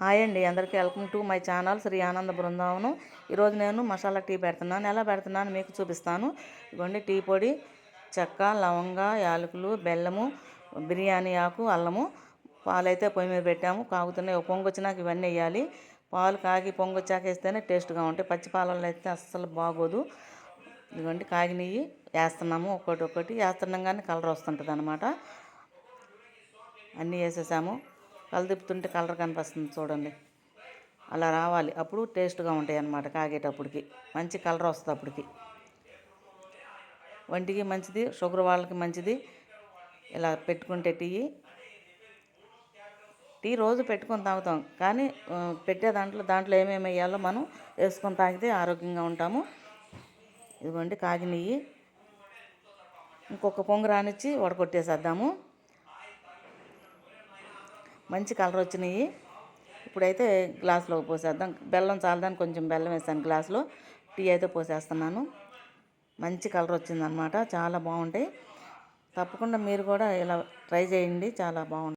Hi అండి, అందరికీ welcome to my channel Shri Ananda Brindavanam. ఈరోజు నేను మసాలా టీ పెడుతున్నాను. ఎలా పెడుతున్నాను మీకు చూపిస్తాను. ఇదిగోండి టీ పొడి, చెక్క, లవంగ, యాలకులు, బెల్లము, బిర్యానీ ఆకు, అల్లము. పాలైతే పొయ్యి మీద పెట్టాము, కాగుతున్నాయి. పొంగు వచ్చినాక ఇవన్నీ వేయాలి. పాలు కాగి పొంగు వచ్చాక వేస్తేనే టేస్ట్గా ఉంటాయి. పచ్చి పాలలో అయితే అస్సలు బాగోదు. ఇదిగోండి కాగినవి వేస్తున్నాము, ఒక్కొక్కటి ఒక్కటి వేస్తున్నాం కానీ కలర్ వస్తుంటుంది అన్నమాట. అన్నీ వేసేసాము. కలదిప్పుతుంటే కలర్ కనిపిస్తుంది చూడండి, అలా రావాలి. అప్పుడు టేస్ట్గా ఉంటాయి అన్నమాట. కాగేటప్పటికి మంచి కలర్ వస్తుంది. అప్పటికి వంటికి మంచిది, షుగర్ వాళ్ళకి మంచిది. ఇలా పెట్టుకుంటే టీ రోజు పెట్టుకొని తాగుతాం, కానీ పెట్టే దాంట్లో ఏమేమి వేయాలో మనం వేసుకొని తాగితే ఆరోగ్యంగా ఉంటాము. ఇదిగోండి కాగినవి ఇంకొక పొంగు రానిచ్చి వడకొట్టేసేద్దాము. మంచి కలర్ వచ్చినాయి. ఇప్పుడైతే గ్లాసులో పోసేద్దాం. బెల్లం చాలదని కొంచెం బెల్లం వేసాను గ్లాసులో. టీ అయితే పోసేస్తున్నాను. మంచి కలర్ వచ్చిందనమాట. చాలా బాగుంటాయి. తప్పకుండా మీరు కూడా ఇలా ట్రై చేయండి, చాలా బాగుంటాయి.